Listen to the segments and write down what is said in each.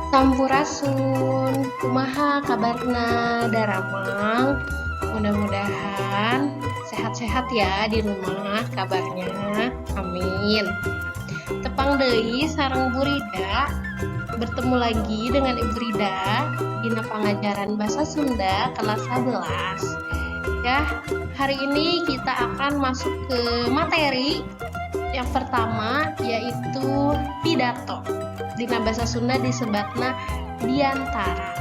Sampurasun, kumaha kabarna Daramang? Mudah-mudahan sehat-sehat ya di rumah kabarnya. Amin. Tepang deui sareng Bu Rida. Bertemu lagi dengan Ibu Rida di pengajaran bahasa Sunda kelas 11. Ya, hari ini kita akan masuk ke materi yang pertama, yaitu pidato. Dina bahasa Sunda disebutna biantara.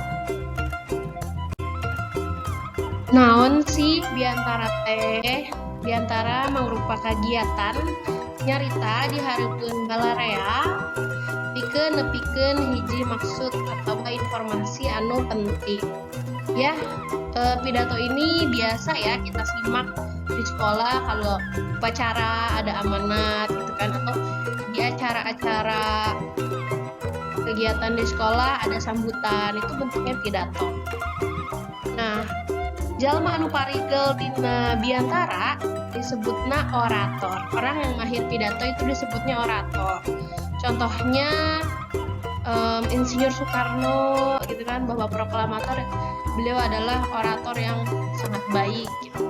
Naon sih biantara teh? Biantara mangrupa kagiatan nyarita dihareupeun balarea pikeun nepikeun hiji maksud atau informasi anu penting. Ya, pidato ini biasa ya kita simak di sekolah kalau upacara ada amanat gitu kan, atau di acara-acara kegiatan di sekolah ada sambutan, itu bentuknya pidato. Nah, jalma anu parigel dina biantara disebutna orator. Orang yang mahir pidato itu disebutnya orator. Contohnya Insinyur Soekarno gitu kan, Bapak Proklamator, beliau adalah orator yang sangat baik gitu.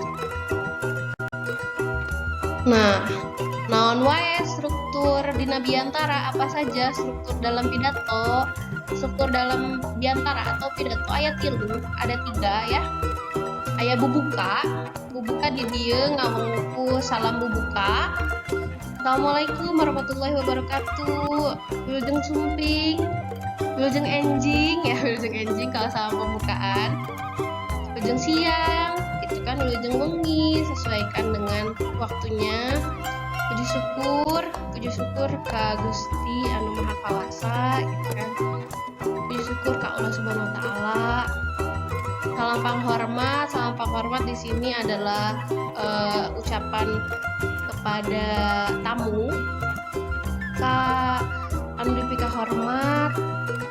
Nah, naon wae struktur dina biantara, apa saja struktur dalam pidato? Struktur dalam biantara atau pidato aya 3, ada 3 ya. Aya bubuka di dieu ngawungku salam bubuka. Assalamualaikum warahmatullahi wabarakatuh. Wilujeng sumping, wilujeng enjing ya, wilujeng enjing kalau salam pembukaan. Wilujeng siang, itu kan wilujeng wengi, sesuaikan dengan waktunya. Puji syukur ka Gusti anu Maha Kawasa gitu kan. Puji syukur ka Allah Subhanahu wa taala. Salam panghormat di sini adalah ucapan kepada tamu. Anu dipika hormat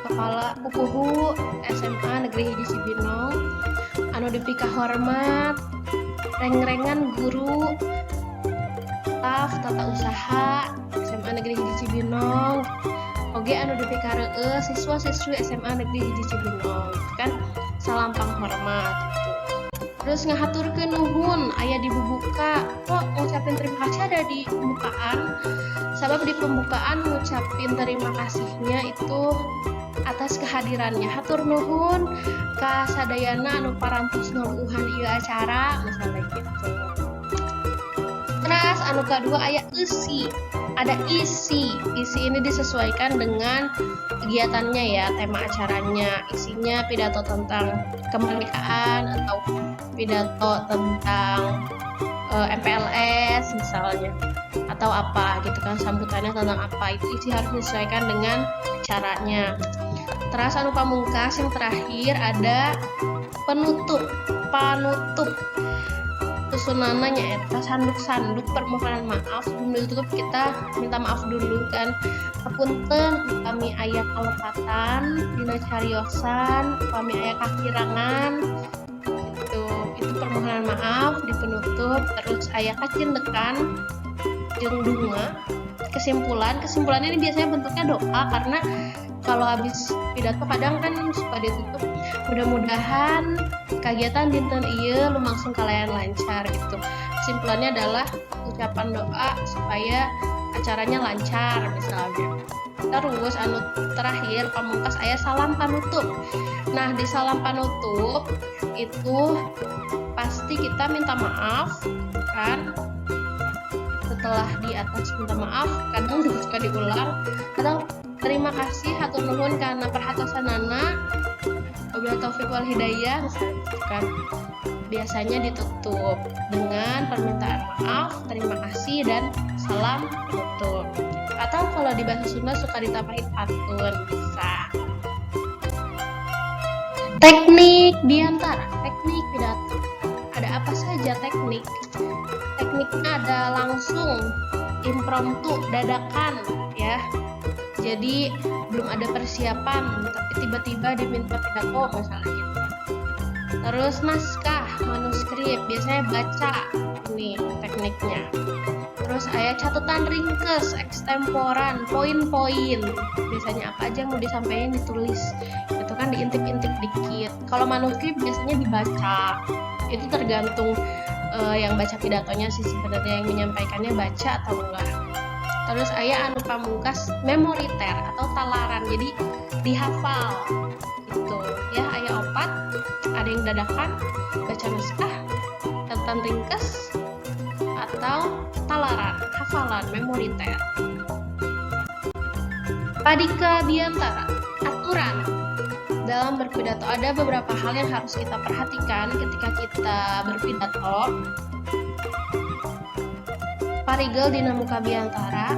Kepala Pupuhu SMA Negeri Hiji Cibinong, anu dipika hormat reng-rengan guru staf tata usaha SMA Negeri Hiji Cibinong, oge anu dipika reueus siswa-siswi SMA Negeri Hiji Cibinong, kan salam panghormat gitu. Terus ngahaturkeun nuhun aya di bubuka. Kok ngucapin terima kasih ada di pembukaan? Sabab di pembukaan ngucapin terima kasihnya itu atas kehadirannya. Hatur nuhun ka sadayana anu parantos ngaluuhan ieu acara misalnya gitu. Terus anu kedua aya isi. Ada isi ini disesuaikan dengan kegiatannya ya, tema acaranya. Isinya pidato tentang kemerdekaan atau pidato tentang MPLS misalnya, atau apa gitu kan, sambutannya tentang apa, itu isi harus disesuaikan dengan acaranya. Terus anu pamungkas yang terakhir ada penutup. Susunana nyaeta sanduk permohonan maaf. Sebelum ditutup kita minta maaf dulu kan, hapunten kami aya kalepatan dina cariosan, kami aya kakirangan gitu. Itu permohonan maaf di penutup. Terus aya kacindekan jeung dunga. Kesimpulan ini biasanya bentuknya doa, karena kalau habis pidato kadang kan suka ditutup mudah-mudahan kegiatan dinten ieu lumangsung kalayan lancar gitu. Kesimpulannya adalah ucapan doa supaya acaranya lancar misalnya. Terus anu terakhir pamungkas aya salam panutup. Nah, di salam panutup itu pasti kita minta maaf kan. Setelah di atas minta maaf, kadang juga suka diulang, kadang terima kasih hatur nuhun karena perhatosanana, wabillahi taufiq wal hidayah kan. Biasanya ditutup dengan permintaan maaf, terima kasih, dan salam penutup. Atau kalau di bahasa Sunda suka ditambahin pantun, bisa. Teknik biantara, teknik pidato. Ada apa saja teknik? Tekniknya ada langsung, impromptu, dadakan ya. Jadi belum ada persiapan, tapi tiba-tiba diminta pidato misalnya gitu. Terus naskah, manuskrip, biasanya baca ini tekniknya. Terus aya catatan ringkes, ekstemporan, poin-poin. Biasanya apa aja yang mau disampaikan ditulis. Itu kan diintip-intip dikit. Kalau manuskrip biasanya dibaca. Itu tergantung yang baca pidatonya sih sebenarnya, yang menyampaikannya baca atau enggak. Terus aya anu pamungkas memoriter atau talaran. Jadi dihafal. Gitu. Ya, aya 4. Ada yang dadakan, baca naskah, catatan ringkes, atau talaran, hafalan, memoriter. Padika biantara, aturan. Dalam berpidato ada beberapa hal yang harus kita perhatikan ketika kita berpidato. Parigel dina muka biantara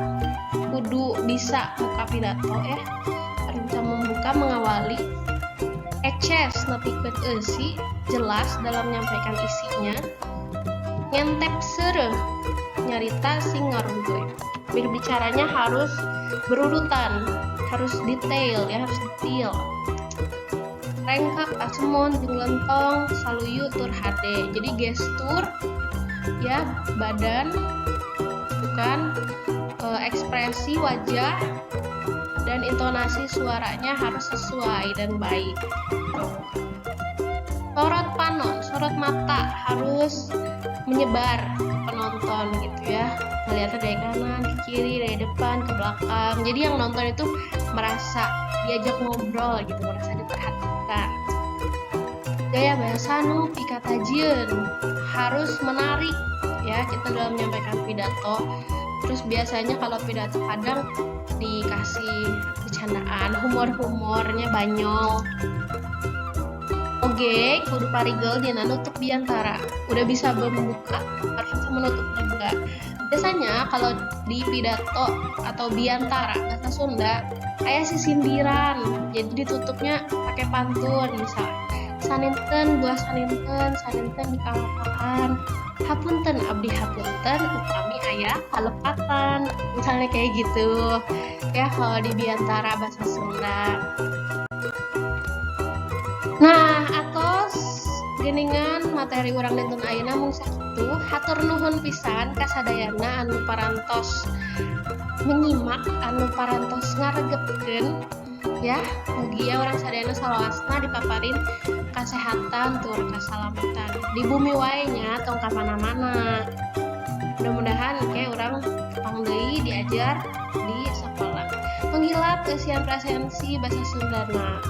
kudu bisa muka pidato ya, harus bisa membuka, mengawali, eces nepikeun eusi, jelas dalam menyampaikan isinya, ngentep seureuh nyarita sing ngarungkeun. Berbicaranya harus berurutan, harus detail ya, harus detail. Rengkak asemon jeung lentong saluyu tur hade. Jadi gestur ya, badan bukan ekspresi wajah dan intonasi suaranya harus sesuai dan baik. Sorot panon, sorot mata harus menyebar ke penonton gitu ya, melihatnya dari kanan ke kiri, dari depan ke belakang. Jadi yang nonton itu merasa diajak ngobrol gitu, merasa diperhatikan. Gaya bahasa nu pikatajieun harus menarik ya kita dalam menyampaikan pidato. Terus biasanya kalau pidato kadang dikasih bercandaan, humor-humornya banyol. Oke, kudu parigel dina nutup biantara. Udah bisa membuka, harus bisa menutup juga. Biasanya kalau di pidato atau biantara bahasa Sunda, kayak si sindiran. Jadi ditutupnya pakai pantun, misalnya saninten buah saninten di kalapaan. Hapunten abdi hapunten, upami aya kalepatan. Misalnya kayak gitu. Ya kalau di biantara bahasa Sunda. Nah, atos geuningan materi urang dinten ayeuna mung sakitu. Hatur nuhun pisan ka sadayana anu parantos menyimak, anu parantos ngaregepkeun ya. Mugia urang sadayana salawasna dipaparin kasehatan tur kasalamatan. Di bumi wae nya tong ka mana-mana. Mudah-mudahan kayak urang tepang deui diajar di sekolah. Menghilap kesian presensi bahasa Sundana.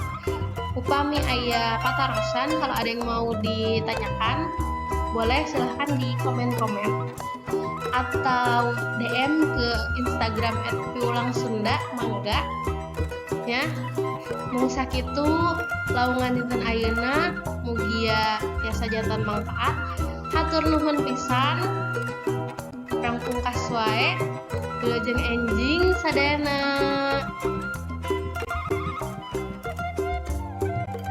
Upami aya patarosan, kalau ada yang mau ditanyakan boleh silahkan di komen-komen atau DM ke Instagram @piulangsunda mangga ya. Mung sakitu laungan dinten ayeuna mugia tiasa jantan manfaat. Hatur nuhun pisan. Urang pungkas wae. Wilujeng enjing sadayana.